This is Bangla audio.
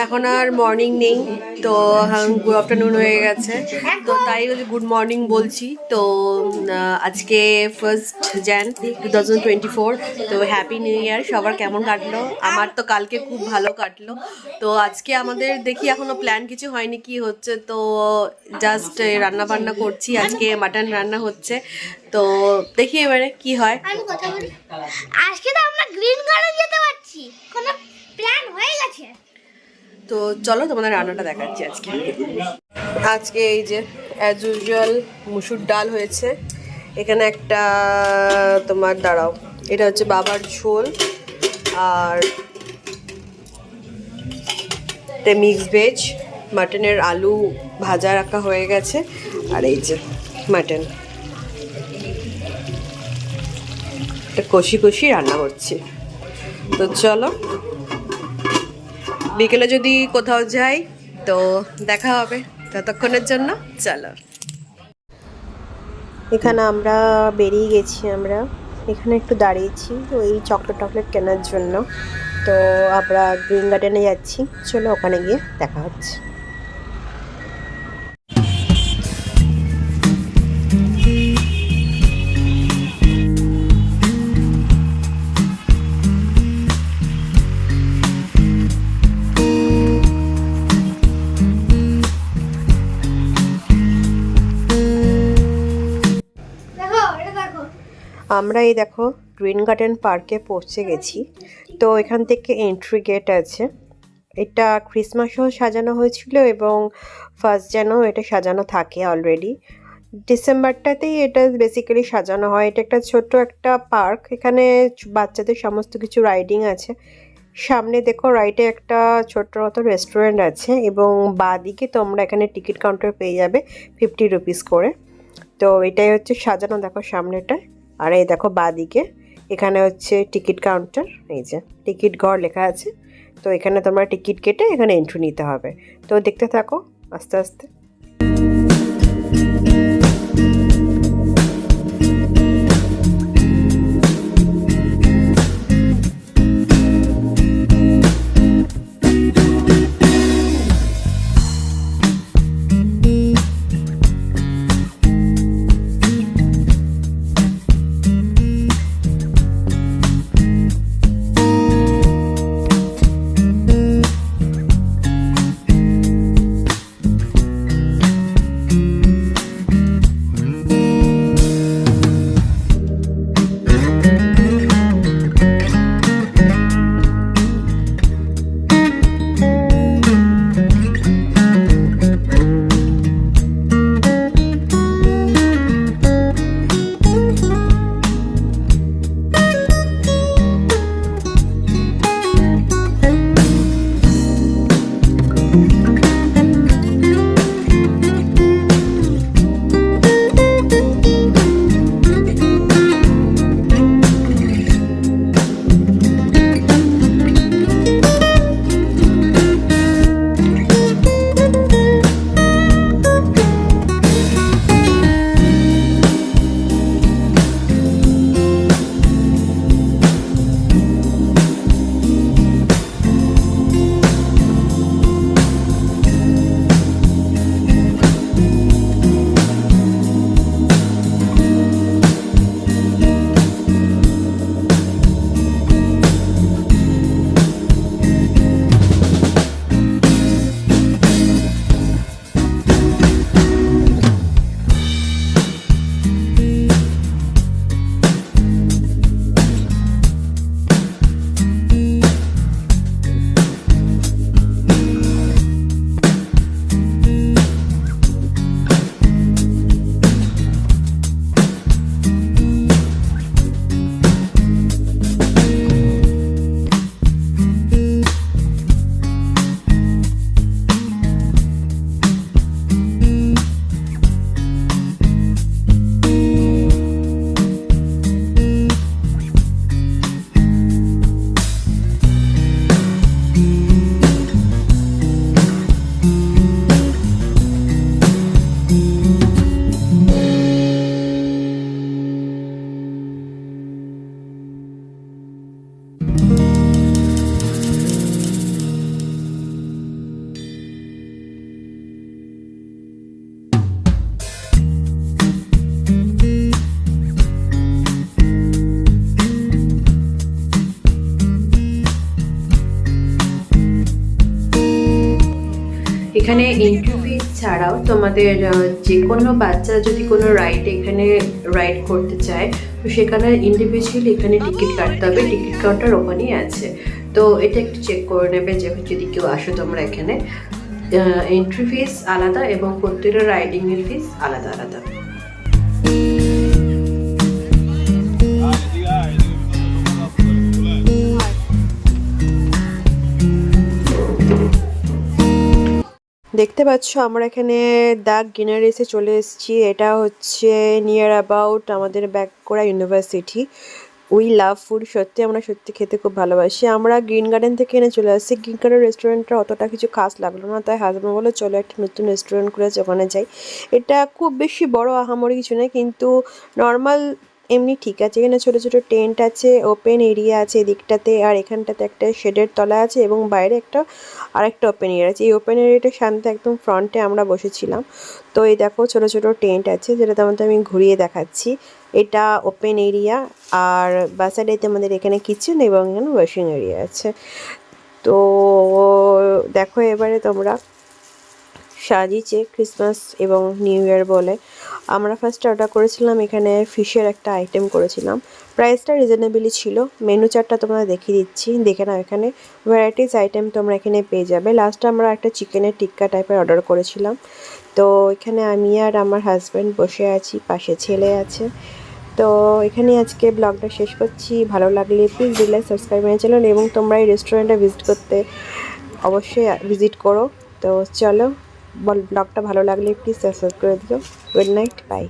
এখন আর মর্নিং নেই, তো গুড আফটারনুন হয়ে গেছে, তো তাই গুড মর্নিং বলছি। তো আজকে 1st Jan 2024, তো হ্যাপি নিউ ইয়ার। সবার কেমন কাটলো? আমার তো কালকে খুব ভালো কাটলো। তো আজকে আমাদের দেখি এখনো প্ল্যান কিছু হয়নি কি হচ্ছে, তো জাস্ট রান্না বান্না করছি। আজকে মাটন রান্না হচ্ছে, তো দেখি এবারে কি হয়। আজকে তো আমরা গ্রিন গার্ডেন যেতে পারছি, কোনো প্ল্যান হয়ে গেছে। তো চলো তোমাদের রান্নাটা দেখাচ্ছি আজকে। আজকে এই যে অ্যাজ ইউজুয়াল মুসুর ডাল হয়েছে, এখানে একটা তোমার দাঁড়াও, এটা হচ্ছে বাবার ঝোল, আর মিক্স ভেজ, মাটনের আলু ভাজা রাখা হয়ে গেছে, আর এই যে মাটন কষি কষি রান্না করছি। তো চলো বিকেলে যদি কোথাও যাই তো দেখা হবে, ততক্ষণের জন্য চলো। এখানে আমরা বেরিয়ে গেছি, আমরা এখানে একটু দাঁড়িয়েছি ওই চকলেট টকলেট কেনার জন্য। তো আমরা গ্রিন গার্ডেনে যাচ্ছি, চলো ওখানে গিয়ে দেখা হচ্ছে। আমরা এই দেখো গ্রিন গার্ডেন পার্কে পৌঁছে গেছি। তো এখান থেকে এন্ট্রি গেট আছে। এটা ক্রিসমাসও সাজানো হয়েছিল এবং 1st Janও এটা সাজানো থাকে অলরেডি। ডিসেম্বরটাতেই এটা বেসিক্যালি সাজানো হয়। এটা একটা ছোট্ট একটা পার্ক, এখানে বাচ্চাদের সমস্ত কিছু রাইডিং আছে। সামনে দেখো রাইটে একটা ছোট্ট মতো রেস্টুরেন্ট আছে, এবং বাঁদিকে তোমরা এখানে টিকিট কাউন্টার পেয়ে যাবে 50 রুপিস করে। তো এটাই হচ্ছে সাজানো, দেখো সামনেটা। আর এই দেখো বাঁদিকে এখানে হচ্ছে টিকিট কাউন্টার, এই যে টিকিট ঘর লেখা আছে। তো এখানে তোমরা টিকিট কেটে এখানে এন্ট্রি নিতে হবে। তো দেখতে থাকো আস্তে আস্তে। এখানে এন্ট্রি ফিস ছাড়াও তোমাদের যে কোনো বাচ্চা যদি কোনো রাইড এখানে রাইড করতে চায় তো সেখানে ইন্ডিভিজুয়ালি এখানে টিকিট কাটতে হবে, টিকিট কাউন্টার ওখানেই আছে। তো এটা একটু চেক করে নেবে যে যদি কেউ আসো তোমরা এখানে। এন্ট্রি ফিস আলাদা এবং প্রত্যেকটা রাইডিংয়ের ফিস আলাদা আলাদা। দেখতে পাচ্ছ আমরা এখানে দ্য গিনারিসে চলে এসেছি। এটা হচ্ছে নিয়ার অ্যাবাউট আমাদের ব্যাককোড়া ইউনিভার্সিটি। উই লাভ ফুড, সত্যি আমরা সত্যি খেতে খুব ভালোবাসি। আমরা গ্রিন গার্ডেন থেকে এনে চলে আসছি। গ্রিন গার্ডেন রেস্টুরেন্টটা অতটা কিছু খাস লাগলো না, তাই হাজব্যান্ড বললো চলো একটা নতুন রেস্টুরেন্ট খুলেছে ওখানে যাই। এটা খুব বেশি বড় আহামরি কিছু নয়, কিন্তু নর্মাল এমনি ঠিক আছে। এখানে ছোটো ছোটো টেন্ট আছে, ওপেন এরিয়া আছে এদিকটাতে, আর এখানটাতে একটা শেডের তলা আছে এবং বাইরে আরেকটা ওপেন এরিয়া আছে। এই ওপেন এরিয়াটা শান্তি একদম ফ্রন্টে আমরা বসেছিলাম। তো এই দেখো ছোটো ছোটো টেন্ট আছে, যেটা তোমাদের আমি ঘুরিয়ে দেখাচ্ছি। এটা ওপেন এরিয়া, আর বাসাডেতে আমাদের এখানে কিচেন এবং এখানে ওয়াশিং এরিয়া আছে। তো দেখো এবারে তোমরা সাজিয়েছে ক্রিসমাস এবং নিউ ইয়ার বলে। আমরা ফার্স্টে অর্ডার করেছিলাম এখানে ফিশের একটা আইটেম করেছিলাম, প্রাইসটা রিজনেবলই ছিল। মেনু চার্টটা তোমরা দেখিয়ে দিচ্ছি, দেখে নাও। এখানে ভ্যারাইটিস আইটেম তোমরা এখানে পেয়ে যাবে। লাস্টে আমরা একটা চিকেনের টিক্কা টাইপের অর্ডার করেছিলাম। তো এখানে আমি আর আমার হাজব্যান্ড বসে আছি, পাশে ছেলে আছে। তো এখানে আজকে ব্লগটা শেষ করছি। ভালো লাগলে please like subscribe my channel, এবং তোমরা এই রেস্টুরেন্টে ভিজিট করতে অবশ্যই ভিজিট করো। তো চলো, ব্লগটা ভালো লাগলে প্লিজ সাবস্ক্রাইব করে দিও। Good night, by.